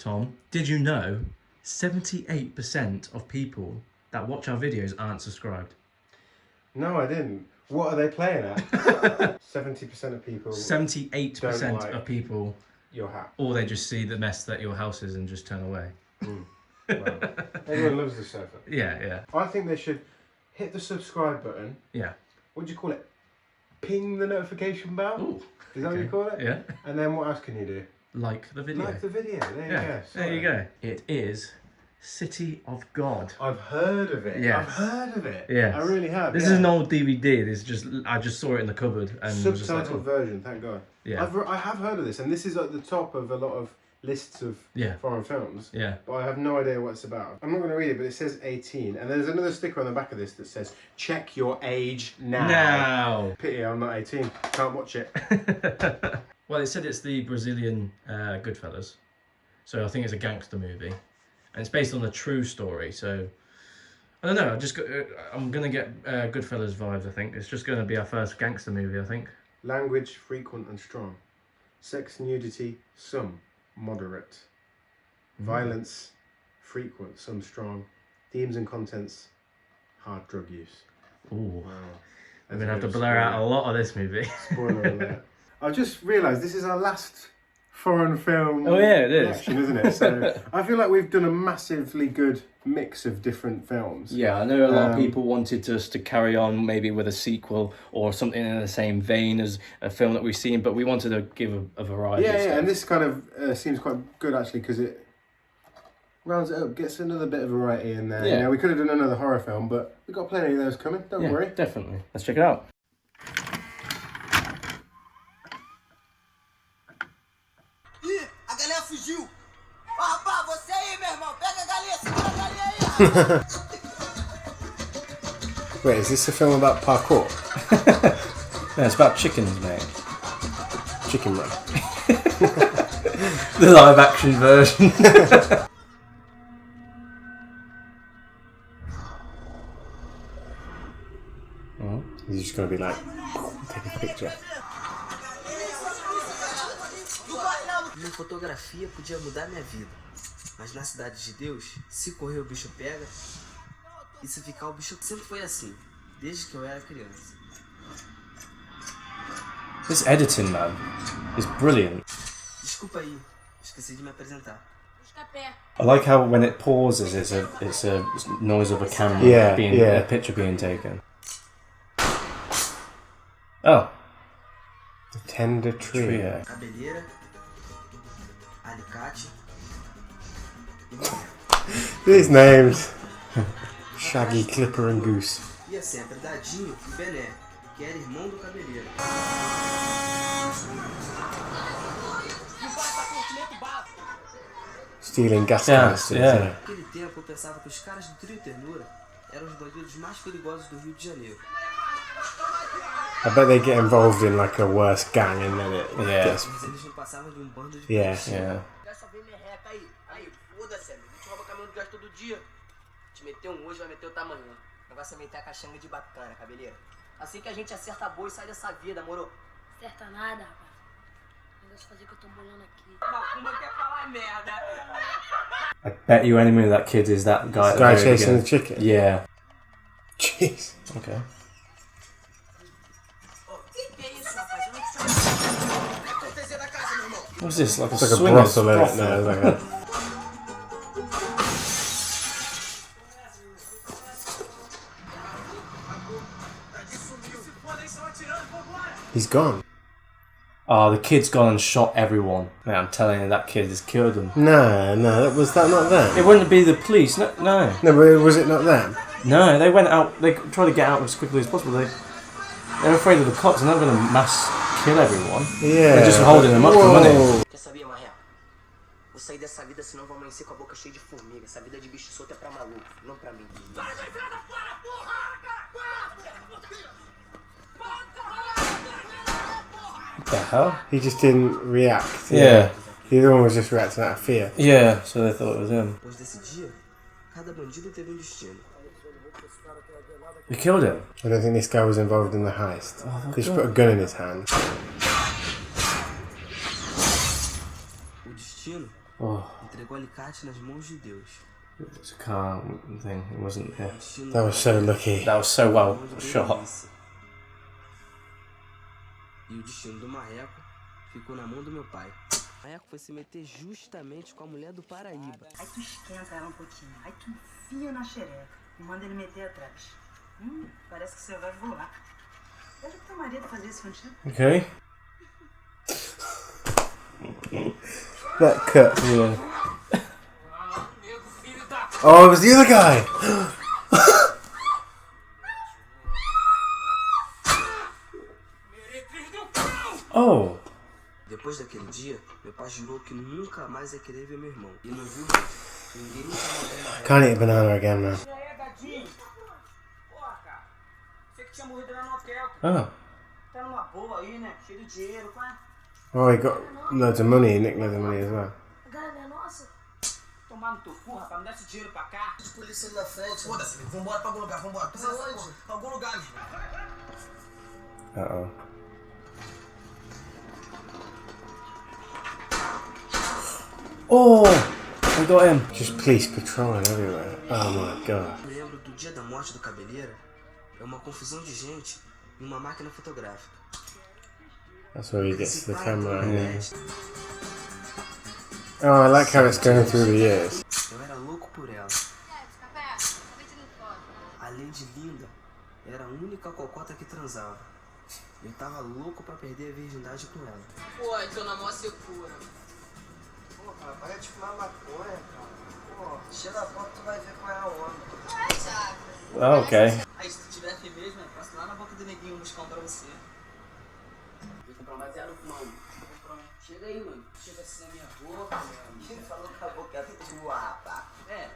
Tom, did you know 78% of people that watch our videos aren't subscribed? No, I didn't. What are they playing at? 70% of people. 78% of people. Your hat. Or they just see the mess that your house is and just turn away. Well, everyone loves the sofa. Yeah. I think they should hit the subscribe button. Yeah. What do you call it? Ping the notification bell? Ooh, is that what you call it? Yeah. And then what else can you do? Like the video. Like the video. There you go. There you go. It is City of God. I've heard of it. Yes. I've heard of it. Yes. I really have. This is an old DVD. I just saw it in the cupboard and subtitled was just like, oh. version. Thank God. Yeah. I have heard of this, and this is at the top of a lot of lists of foreign films. Yeah. But I have no idea what it's about. I'm not going to read it, but it says 18, and there's another sticker on the back of this that says "Check your age now." Now. Pity I'm not 18. Can't watch it. Well, it said it's the Brazilian Goodfellas, so I think it's a gangster movie, and it's based on a true story. So I don't know. I'm gonna get Goodfellas vibes. I think it's just gonna be our first gangster movie. I think. Language frequent and strong. Sex, nudity, some moderate. Violence frequent, some strong. Themes and contents, hard drug use. Ooh. Wow. I'm gonna have to blur out a lot of this movie. Spoiler alert. I've just realised this is our last foreign film. Oh yeah, it is. Collection, isn't it? So I feel like we've done a massively good mix of different films. Yeah, I know a lot of people wanted us to carry on maybe with a sequel or something in the same vein as a film that we've seen, but we wanted to give a variety of stuff. And this kind of seems quite good actually because it rounds it up, gets another bit of variety in there. Yeah. You know, we could have done another horror film, but we've got plenty of those coming, don't worry. Definitely. Let's check it out. A galinha fugiu! Ó, rapaz, você aí, meu irmão! Pega a galinha, segura a galinha aí! Wait, is this a film about parkour? No, it's about chickens, mate. Chicken Run. The live action version. He's just going to be like, take a picture. Minha fotografia podia mudar minha vida, mas na cidade de Deus, se correr o bicho pega, e se ficar o bicho sempre foi assim, desde que eu era criança. This editing, man, is brilliant. Desculpa aí, esqueci de me apresentar. I like how when it pauses, it's a noise of a camera a picture being taken. Oh, The Tender Trio. Cabeleira, alicate e These names. Shaggy, Clipper and Goose. E é sempre Dadinho e Bené, que era irmão do cabeleiro. Stealing gas canisters. Naquele tempo eu pensava que os caras do Trio Ternura eram os bandidos mais perigosos do Rio de Janeiro. I bet they get involved in like a worse gang and then it gets... Mas eles não passavam de um bando de Yeah. Dessa vez merreca aí. Aí, foda-se, amigo. A gente rouba caminhão de gás todo dia. Te meteu um hoje, vai meter outro amanhã. O negócio é meter a caixanga de bacana, cabeleira. Assim que a gente acerta a boa e sai dessa vida, moro? Acerta nada, rapaz. O negócio de fazer o que eu tô bolando aqui. Macumba quer falar merda. I bet you any money that kid is that guy. The guy chasing the chicken? Yeah. Jeez. Okay. What's this? Like It's like a brothel in it now. Like a... He's gone. Oh, the kid's gone and shot everyone. Man, I'm telling you, that kid has killed them. No, was that not them? It wouldn't be the police. No. No, but was it not them? No, they went out. They tried to get out as quickly as possible. They're afraid of the cops. They're not going to mass kill everyone. Yeah. They're just holding them up for money. Quer saber, Marré? Vou sair dessa vida, senão vou amanhecer com a boca cheia de formiga. Essa vida de bicho solto é pra maluco, não pra mim. What the hell? He just didn't react. Yeah. The other one was just reacting out of fear. Yeah, so they thought it was him. Depois desse dia, cada bandido teve um destino. They killed him. I don't think this guy was involved in the heist. Oh, They just put a gun in his hand. O destino Oh, Entregou alicate nas mãos de Deus. it's a car thing. It wasn't here. That was so lucky. That was so well shot. E o destino do marreco ficou na mão do meu pai. O marreco foi se meter justamente com a mulher do Paraíba. Aí tu esquenta ela um pouquinho. Aí tu enfia na xereca e manda ele meter atrás. Parece que você vai voar. Pede pro teu marido fazer isso contigo. Okay. That cut. Yeah. Oh, it was the other guy! Oh. Depois daquele dia, meu pai jurou que nunca mais ia querer ver meu irmão. E não viu mais. Ninguém nunca mais viu mais. Can't eat a banana again, man. E aí, Dadinho? Porra, cara. Você que tinha morrido lá no hotel. Oh. Tá numa boa aí, né? Cheio de dinheiro, pai. Oh, he got loads of money. He nicked loads of money as well. A grana é nossa. Tomar no teu cu, rapaz. Me dá esse dinheiro pra cá. De polícia ali na frente. Foda-se, vambora pra algum lugar, vambora. Precisa Aonde? pra algum lugar, meu. Uh-oh. Oh. I got him. Just police patrolling everywhere. Oh my god. Eu lembro do dia da morte do Cabeleira. É uma confusão de gente e uma máquina fotográfica. That's where he gets Esse the pai camera. tem Yeah. internet. Oh, I like how it's going through the years. Eu era louco por ela. Além de linda, era a única cocota que transava. Eu tava louco pra perder a virgindade com ela. Pô, então na mó secura. Pô, cara, para de fumar maconha, cara. Pô, cheira a boca, tu vai ver qual é a onda. Vai, Thiago. Oh, okay. Aí, se tu tiver afim mesmo, eu posso ir lá na boca do neguinho buscar um pra você. Vou comprar um baseado com mano. Chega aí, mano. Chega assim na minha boca, mano. Quem falou que a boca é tua, rapaz? É,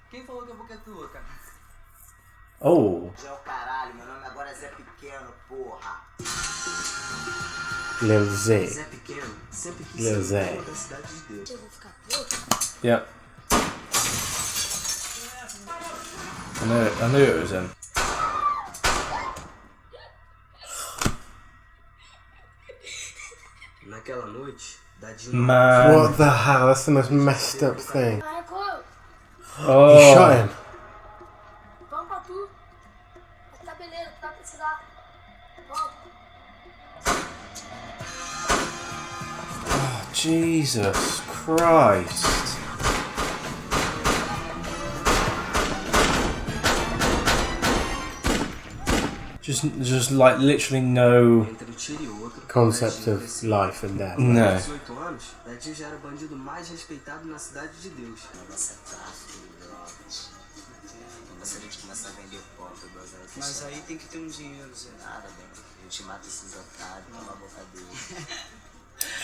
quem falou que a boca é tua, cara? Oh. Já é o caralho, meu nome agora é Zé Pequeno, porra. Lil Z. Zé Pequeno sempre quis Lil ser Zé. o dono da cidade de Deus. Eu vou ficar puto. Yeah. I knew it was him. Naquela noite, Dadinho... Man. What the hell? That's the most messed up thing. Marco, Oh. He shot him. vamos pra tu. Aqui tá beleza, tu vai precisar. Vamos. Jesus Christ. Just like literally no. Entre um tiro e outro, Concept Dadinho of cresceu. life and death. No. Aos 18 anos, Dadinho já era o bandido mais respeitado na cidade de Deus. Negócio é tráfico de drogas. Você a gente começa a vender pó pro Brasil. Mas aí tem que ter um dinheiro, Zé. Nada, bem. A gente mata esses otários, toma a boca deles.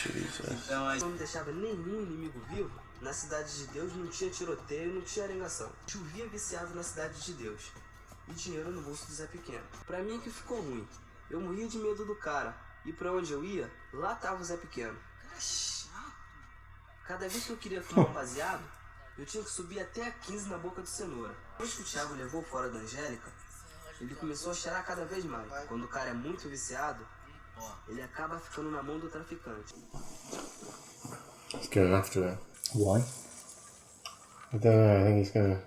Jesus. Então aí não deixava nenhum inimigo vivo. Na cidade de Deus não tinha tiroteio, não tinha arengação. Chovia viciado na cidade de Deus. E dinheiro no bolso do Zé Pequeno. Pra mim que ficou ruim. Eu morria de medo do cara. E pra onde eu ia, lá tava o Zé Pequeno. Cara chato. Cada vez que eu queria fumar um baseado, eu tinha que subir até a 15 na boca do cenoura. Depois que o Thiago levou fora da Angélica, ele começou a cheirar cada vez mais. Quando o cara é muito viciado, ele acaba ficando na mão do traficante. He's going after him. Why? I don't know. I think he's gonna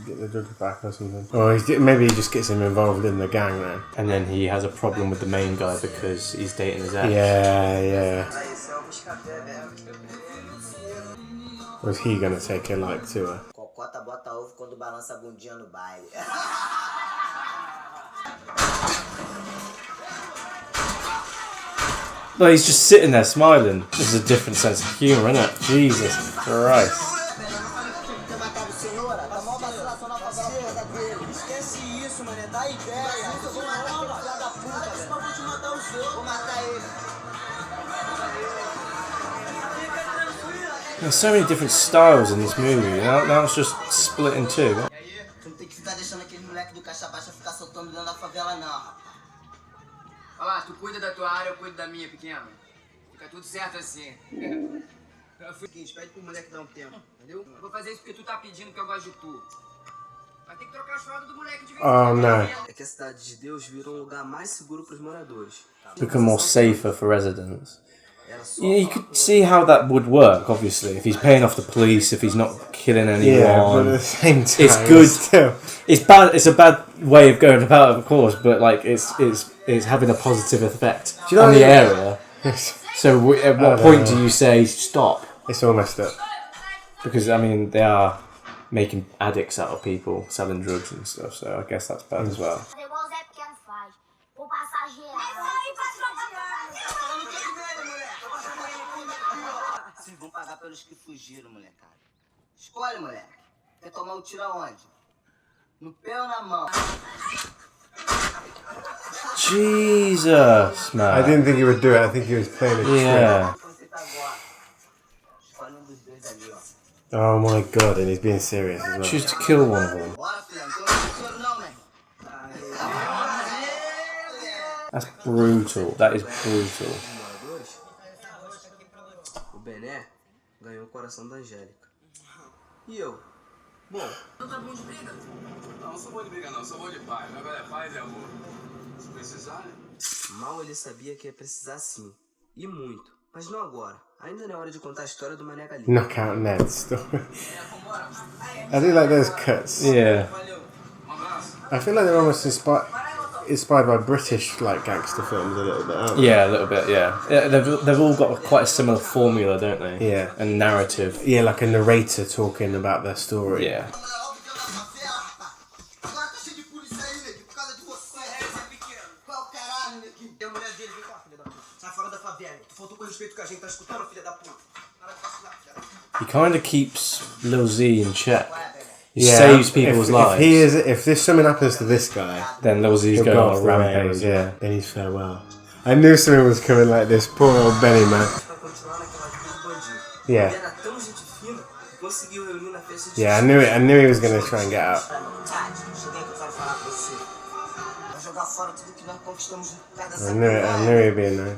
get the drugs back or something. Or maybe he just gets him involved in the gang then. And then he has a problem with the main guy because he's dating his ex. Yeah, yeah. Aí, esse é o buscapé mesmo. Or is he gonna take a like to her? Cocota bota ovo quando balança a bundinha no baile. No, he's just sitting there smiling. This is a different sense of humour, isn't it? Jesus Christ. Ter matado cenoura, tá mó vacilação na favela dele. Esquece isso, mané, dá ideia. Eu vou matar aquele filho da puta, velho. Eu vou te matar o seu. Vou matar ele. There's so many different styles in this movie. Now it's just split in two. Tu não tem que ficar deixando aquele moleque do caixa baixa ficar soltando dentro da favela, não, rapaz. Olha lá, tu cuida da tua área, eu cuido da minha, pequeno. Fica tudo certo assim. Seguinte, pede pro moleque dar um tempo, entendeu? Eu vou fazer isso porque tu tá pedindo que eu gosto de tu. Vai ter que trocar as fraldas do moleque de vez em Oh quando. no. É que a cidade de Deus virou um lugar mais seguro pros moradores. Become more safer for residents. You could see how that would work, obviously, if he's paying off the police, if he's not killing anyone. Yeah, but at the same time, it's good. Still. It's bad. It's a bad way of going about it, of course, but like it's having a positive effect on the area. So at what point do you say stop? It's all messed up. Because I mean they are making addicts out of people, selling drugs and stuff. So I guess that's bad as well. Vocês vão pagar pelos que fugiram, molecada. Escolhe, moleque. Quer tomar o tiro aonde? No pé ou na mão? Jesus, man. I didn't think he would do it. I think he was playing a trick. Yeah. Oh my god, and he's being serious as well. Choose to kill one of them. That's brutal. That is brutal. O Bené ganhou o coração da Angélica. E eu? Bom, não tá bom de briga? Não sou bom de briga não, sou bom de paz. Meu agora é paz e amor. Se precisar, né? Mal ele sabia que ia precisar sim. E muito. Mas não agora. Ainda não é hora de contar a história do Mané Galinha. Knockout Ned story. I do like those cuts. Yeah. I feel like they're almost inspired by British like gangster films a little bit, aren't they? Yeah, a little bit, yeah. They've all got quite a similar formula, don't they? Yeah. And narrative. Yeah, like a narrator talking about their story. Yeah. He kind of keeps Lil Z in check. He saves people's lives. If this something happens to this guy, then Lil Z's going on a rampage. Yeah, then he's farewell. I knew something was coming like this. Poor old Benny, man. Yeah. Yeah, I knew it. I knew he was going to try and get out. I knew it. I knew he'd be in there.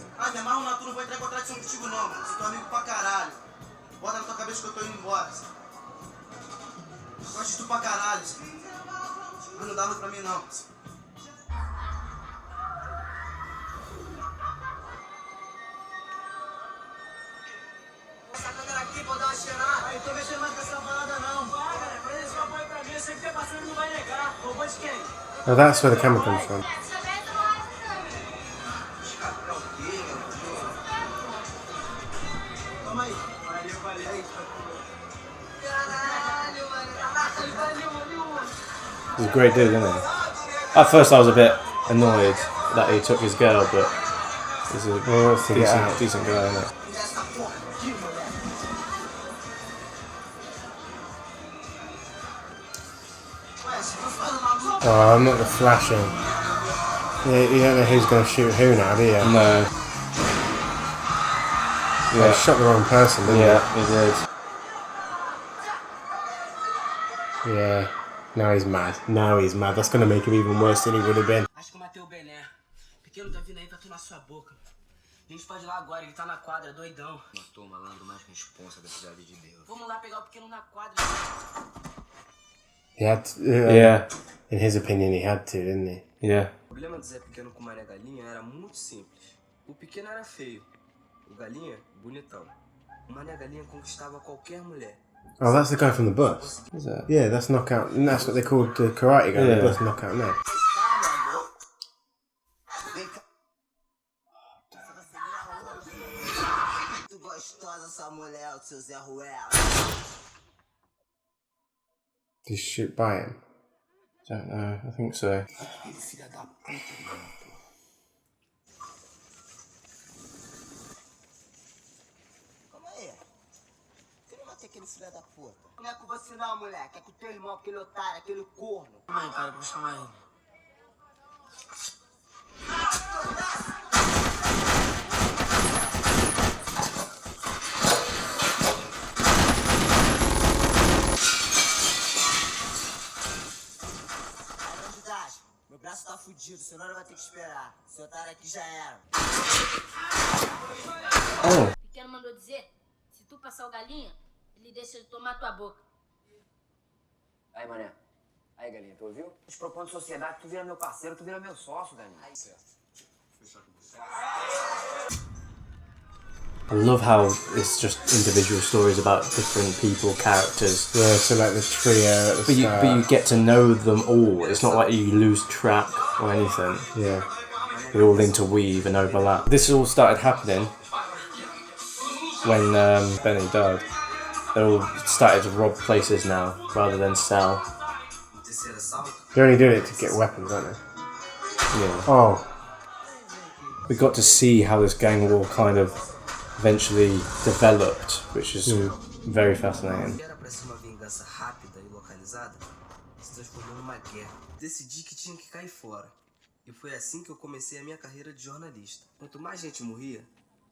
Bota na tua cabeça que eu tô indo embora. Gosto de tu pra caralho. Mas não dava pra mim não. Essa câmera aqui, vou dar uma cheirada. Eu tô mexendo mais com essa balada não. Vai, galera, prende esse papo aí pra mim. Eu sei que tem parceiro que não vai negar. Roubou de quem? Oh, that's where the camera comes from. Toma aí. He's a great dude, isn't he? At first I was a bit annoyed that he took his girl, but he's a decent guy, isn't he? Oh, I'm not the flashing. Yeah, you don't know who's going to shoot who now, do you? No. Yeah, he shot the wrong person, didn't he did. Yeah. Now he's mad. Now he's mad. That's going to make him even worse than he would have been. Acho que eu matei o Bené. Pequeno tá vindo aí pra tu na sua boca. A gente pode ir lá agora, ele tá na quadra, doidão. Matou o malandro mais responsa da cidade de Deus. Vamos lá pegar o pequeno na quadra. He had to, Yeah. In his opinion, he had to, didn't he? Yeah. O problema do Zé Pequeno com o Mané Galinha era muito simples. O Pequeno era feio. O Galinha, bonitão. O Mané Galinha conquistava qualquer mulher. Oh, that's the guy from the bus. Is that? Yeah, that's Knockout. And that's what they called the karate guy. Yeah. The bus Knockout Ned. Did you shoot by him? Don't know. I think so. Aquele filho da puta. Não é com você não, moleque. É com teu irmão, aquele otário, aquele corno. Mãe, cara, vou chamar ele. Meu braço tá fudido, senão ele vai ter que esperar. Esse otário aqui já era. Oh. O Pequeno mandou dizer, se tu passar o Galinha, ele deixa de tomar tua boca. Aí, mané. Aí, Galinha, tu ouviu? Te propondo sociedade, tu vira meu parceiro, tu vira meu sócio, Galinha. Aí, certo. Fechar com você. I love how it's just individual stories about different people, characters. Yeah, so like the trio at the start. But you get to know them all. It's not like you lose track or anything. Yeah. They all interweave and overlap. This all started happening when Benny died. They all started to rob places now rather than sell. They're only doing it to get weapons, aren't they? Yeah. Oh. We got to see how this gang war kind of eventually developed, which is very fascinating. Era pra ser uma vingança rápida e localizada, se transformou numa guerra. Decidi que tinha que cair fora. E foi assim que eu comecei a minha carreira de jornalista. Quanto mais gente morria,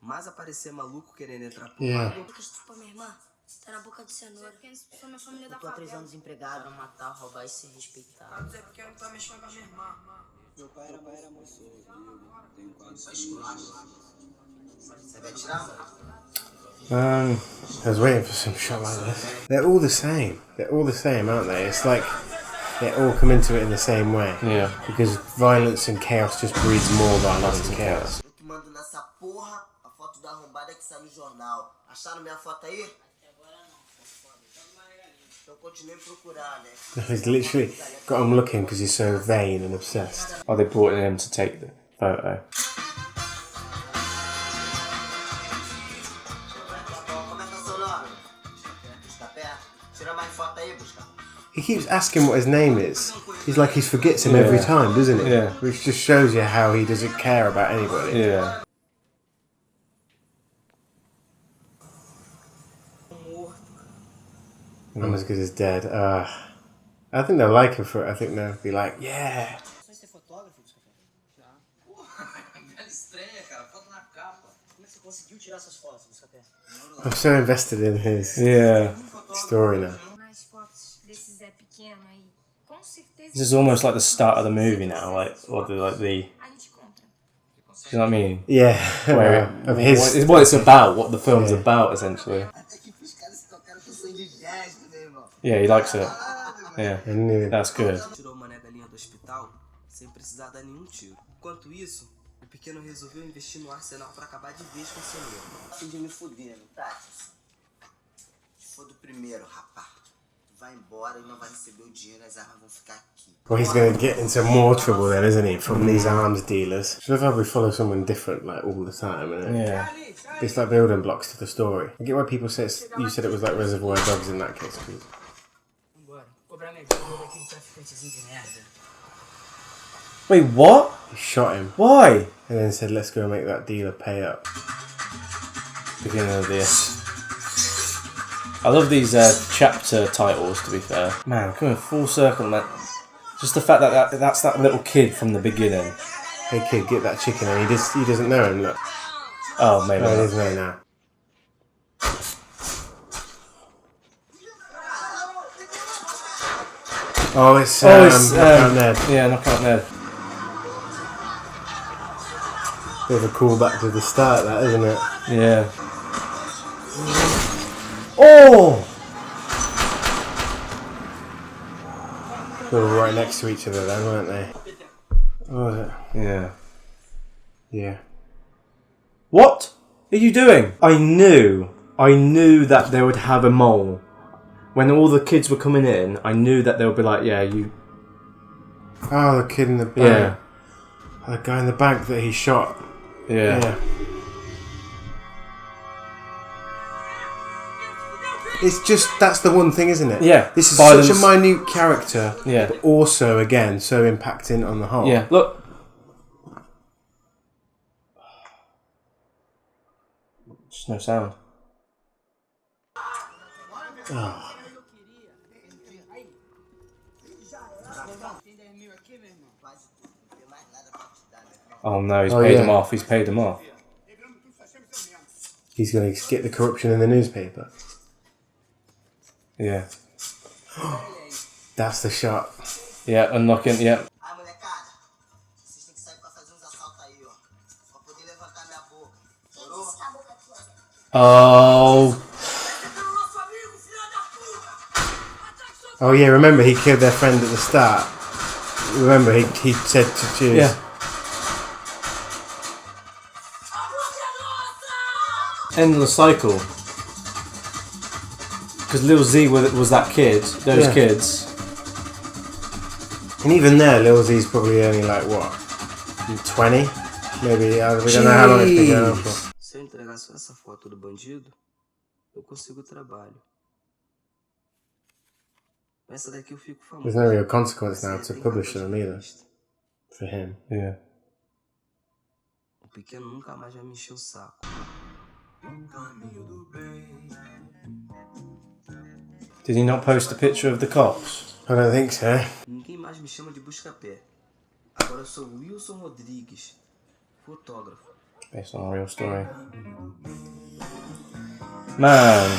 mais aparecia maluco querendo entrar por Yeah. O que estuprou minha irmã tá na boca de cenoura. Foi minha família da Eu tô há 3 favela. anos empregado pra matar, roubar e ser respeitado. É porque não tá mexendo com a minha irmã. Meu pai era moço, tenho quase 5 anos. Você vai tirar, mano? I was waiting for some shot like this. They're all the same. They're all the same, aren't they? It's like they all come into it in the same way. Yeah. Because violence and chaos just breeds more violence and chaos. Eu que mando nessa porra a foto da arrombada que sai no jornal. Acharam minha foto aí? Então continuei a procurar, né? He's literally got him looking because he's so vain and obsessed. Oh, they brought him to take the photo. Como é que é o seu nome? Busca perto. Tira mais foto aí, Busca. He keeps asking what his name is. He's like he forgets him every time, doesn't he? Yeah. Which just shows you how he doesn't care about anybody. Yeah. I'm as good as dead. I think they'll like him for it. I think they'll be like, yeah. Você vai ser fotógrafo, Busca? Já. Porra, bela estreia, cara. Foto na capa. Como é que você conseguiu tirar essas fotos, Busca? I'm so invested in his story now. Mais fotos desse Zé pequeno aí. Com certeza. This is almost like the start of the movie now, or the A gente conta. Do you know what I mean? Yeah. Where of his. what it's about, what the film's about, essentially. Até que os caras se tocaram com sangue de gesto, meu irmão. Yeah, he likes it. Yeah, I knew it. that's good. Tirou o mané galinha do hospital sem precisar dar nenhum tiro. Enquanto isso, o pequeno resolveu investir no arsenal pra acabar de vez com o cenoura. Fim de me fuder, meu Tati. Se for do primeiro, rapá. Vai embora e não vai receber o dinheiro, as armas vão ficar aqui. Well, he's going to get into more trouble then, isn't he? From these arms dealers. I love how we follow someone different like all the time, isn't it? Yeah. It's like building blocks to the story. I get why people say you said it was like Reservoir Dogs in that case. Vambora. Cobrar minha dívida daquele traficantezinho de merda. Wait, what? He shot him Why? and then said, "Let's go make that dealer pay up." Beginning of this. I love these chapter titles, to be fair. Man, coming full circle on that. Just the fact that that's that little kid from the beginning. Hey kid, get that chicken, and he doesn't know him. Look, Oh, maybe no, he not. doesn't know now. Oh, it's Knockout Ned. Yeah, Knockout Ned. Bit of a callback to the start, that isn't it? Yeah. Oh! They were right next to each other then, weren't they? Oh, Yeah. yeah. What are you doing? I knew that they would have a mole. When all the kids were coming in, I knew that they would be like, yeah, you... Oh, the kid in the bank. Yeah. Oh, the guy in the bank that he shot. Yeah. Yeah. It's just, that's the one thing, isn't it? Yeah. This is Violence. such a minute character, Yeah. but also, again, so impacting on the whole. Yeah, look. Just no sound. Oh no, he's Oh, paid yeah. him off. He's paid him off. He's going to get the corruption in the newspaper. Yeah. That's the shot. Yeah, unlocking, yeah. Ah, molecada. Vocês têm que sair pra fazer uns assaltos aí, ó. Pra poder levantar minha boca. Morou? Oh. Oh yeah, remember he killed their friend at the start. Remember he said to choose. Yeah. endless cycle. Because Lil Z was that kid, those kids. And even there, Lil Z's probably only like, what, 20? Maybe, we don't know how long it's been going on for. Se eu entregar só essa foto do bandido, eu consigo trabalho. Essa daqui eu fico famoso. There's no real consequence now to publish them either. For him. Yeah. O pequeno nunca mais vai me encher o saco. Did he not post a picture of the cops? I don't think so. Ninguém mais me chama de busca-pé. Agora eu sou Wilson Rodrigues, fotógrafo. Based on a real story. Man.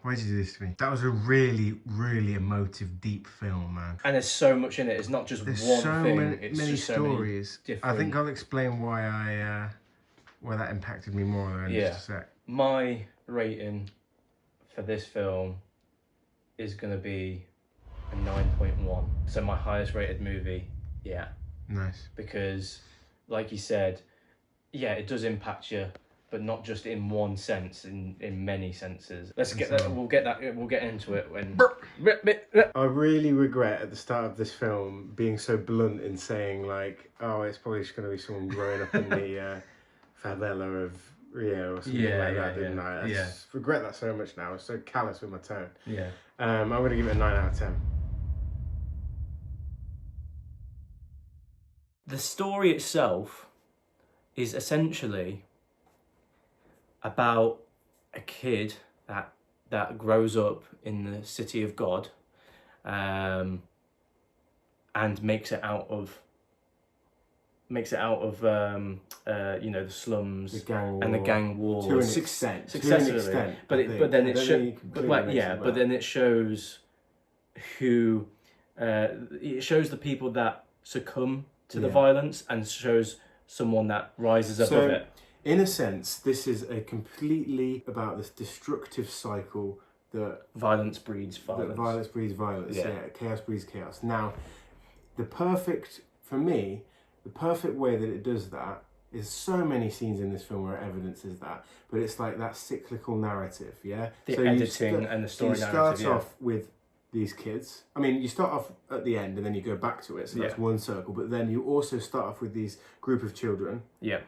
Why did you do this to me? That was a really, really emotive, deep film, man. And there's so much in it. It's not just There's one so thing. many Just stories. So many I think I'll explain why why that impacted me more in just a sec. My rating for this film is going to be a 9.1. So my highest rated movie, yeah. Nice. Because, like you said, yeah, it does impact you, but not just in one sense, in many senses. Let's get that. We'll get into it when. I really regret at the start of this film being so blunt in saying like, oh, it's probably just going to be someone growing up in the favela of Rio or something like that, didn't I? I just regret that so much now. I was so callous with my tone. Yeah. I'm going to give it a 9 out of 10. The story itself is essentially about a kid that grows up in the city of God, and makes it out of you know, the slums, The gang and the war. gang war To an extent. successfully. But then it shows who it shows the people that succumb to the violence and shows someone that rises above it. In a sense, this is a completely about this destructive cycle that violence breeds violence. That violence breeds violence. Yeah. Chaos breeds chaos. Now, for me, the perfect way that it does that is so many scenes in this film where it evidences that, but it's like that cyclical narrative, yeah? The editing and the story narrative, you start off with these kids. I mean, you start off at the end and then you go back to it, so that's one circle, but then you also start off with these group of children. Yeah.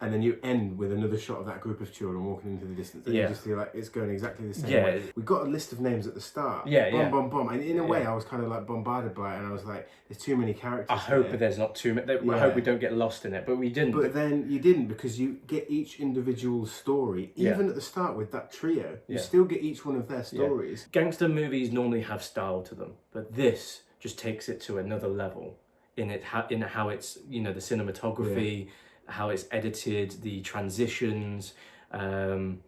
And then you end with another shot of that group of children walking into the distance. And you just feel like it's going exactly the same way. We got a list of names at the start. Bomb. And in a way, I was kind of like bombarded by it. And I was like, there's too many characters. I hope there's not too many. I hope we don't get lost in it. But we didn't. But then you didn't, because you get each individual story. Even at the start with that trio, you still get each one of their stories. Gangster movies normally have style to them. But this just takes it to another level in how it's, you know, the cinematography, how it's edited, the transitions. I mean,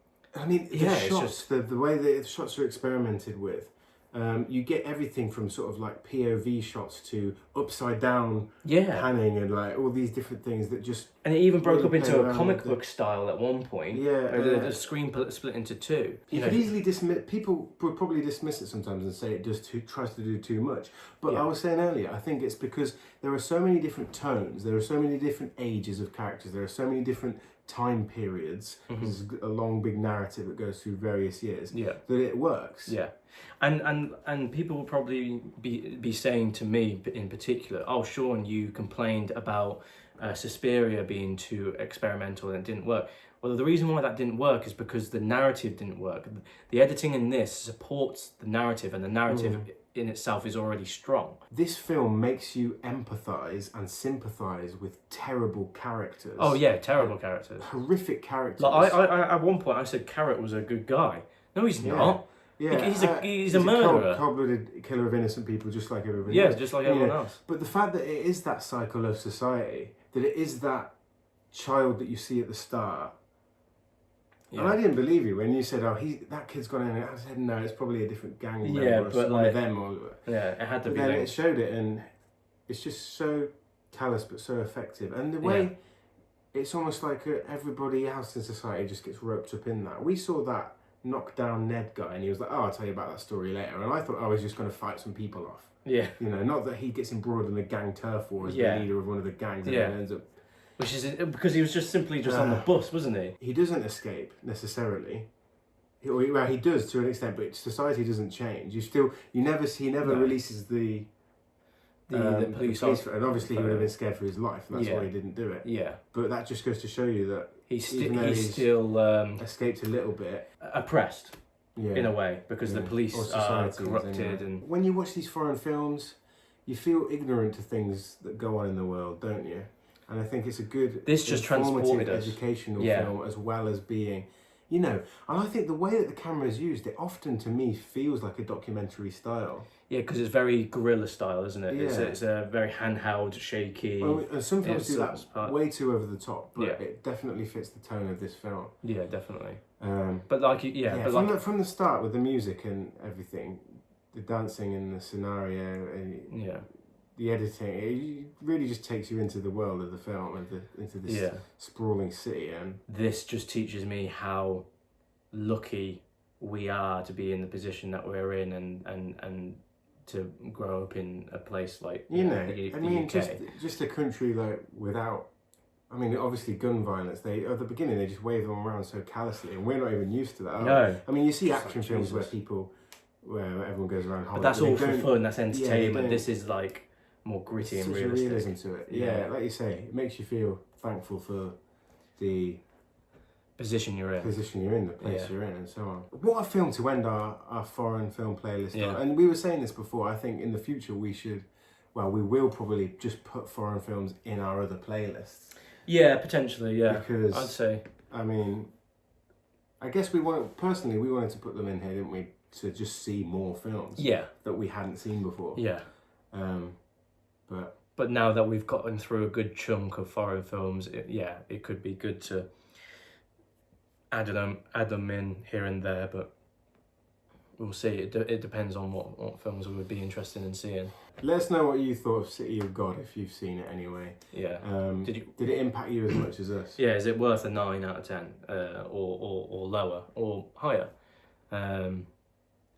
the shots, the way the shots are experimented with. You get everything from sort of like POV shots to upside down panning and like all these different things that just... And it even broke up into a comic book style at one point. The screen split into two. You could easily dismiss... People would probably dismiss it sometimes and say it tries to do too much. But I was saying earlier, I think it's because there are so many different tones, there are so many different ages of characters, there are so many different time periods. There's a long, big narrative that goes through various years. That it works. Yeah. And people will probably be saying to me in particular, oh, Sean, you complained about Suspiria being too experimental and it didn't work. Well, the reason why that didn't work is because the narrative didn't work. The editing in this supports the narrative, and the narrative in itself is already strong. This film makes you empathise and sympathise with terrible characters. Oh yeah, terrible characters. Horrific characters. Like I at one point I said Carrot was a good guy. No, he's not. Yeah, he's a murderer. Cold-blooded killer of innocent people, just like everybody else. Just like everyone else. But the fact that it is that cycle of society, that it is that child that you see at the start. And I didn't believe you when you said, "Oh, that kid's gone in." I said, "No, it's probably a different gang member, or one of them." It had to be. Then it showed it, and it's just so callous but so effective. And the way it's almost like everybody else in society just gets roped up in that. We saw that knock down Ned guy, and he was like, "Oh, I'll tell you about that story later." And I thought I was just going to fight some people off. Yeah. You know, not that he gets embroiled in a gang turf war as the leader of one of the gangs, and then ends up. Which is because he was just simply on the bus, wasn't he? He doesn't escape necessarily. Well, he does to an extent, but society doesn't change. He never releases the police officer, and obviously he would have been scared for his life, and that's why he didn't do it. Yeah. But that just goes to show you that he's still escaped a little bit, oppressed in a way, because the police are corrupted. And when you watch these foreign films, you feel ignorant to things that go on in the world, don't you? And I think it's a good, transported educational film, as well as being, and I think the way that the camera is used, it often to me feels like a documentary style. Yeah, because it's very guerrilla style, isn't it? Yeah. It's a very handheld, shaky. Well, and some films do that way too over the top, but it definitely fits the tone of this film. Yeah, definitely. But from the start with the music and everything, the dancing and the scenario and the editing, it really just takes you into the world of the film and into this sprawling city. And this just teaches me how lucky we are to be in the position that we're in, and to grow up in a place like the UK. Just a country like without. I mean, obviously, gun violence. They at the beginning they just wave them around so callously, and we're not even used to that. No. I mean, you see action films where everyone goes around. But that's all for fun. That's entertainment. This is like more gritty and realistic. Such a realism to it. Yeah, like you say, it makes you feel thankful for the position you're in, the place you're in, and so on. What a film to end our foreign film playlist on. And we were saying this before. I think in the future we will probably just put foreign films in our other playlists. Yeah, potentially, yeah. Because I'd say. I mean, I guess we wanted to put them in here, didn't we? To just see more films. Yeah. That we hadn't seen before. Yeah. But now that we've gotten through a good chunk of foreign films, it could be good to add them in here and there. But we'll see. It depends on what films we would be interested in seeing. Let us know what you thought of City of God if you've seen it anyway. Yeah. Did it impact you as much as us? Yeah. Is it worth a 9 out of 10, or lower or higher?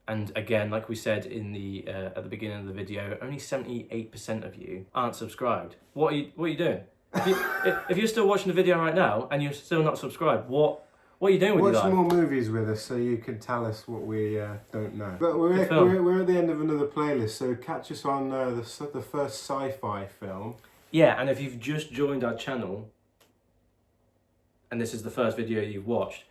And again, like we said in the at the beginning of the video, only 78% of you aren't subscribed. What are you doing? If you're still watching the video right now and you're still not subscribed, what are you doing with your life? Watch more movies with us so you can tell us what we don't know. But we're at the end of another playlist, so catch us on the first sci-fi film. Yeah, and if you've just joined our channel, and this is the first video you've watched,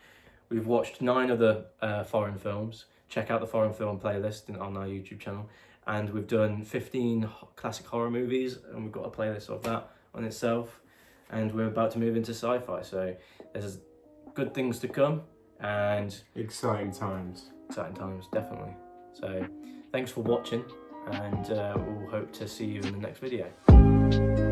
we've watched 9 other foreign films. Check out the foreign film playlist on our YouTube channel. And we've done 15 classic horror movies, and we've got a playlist of that on itself. And we're about to move into sci-fi, so there's good things to come, and exciting times, definitely. So thanks for watching, and we'll hope to see you in the next video.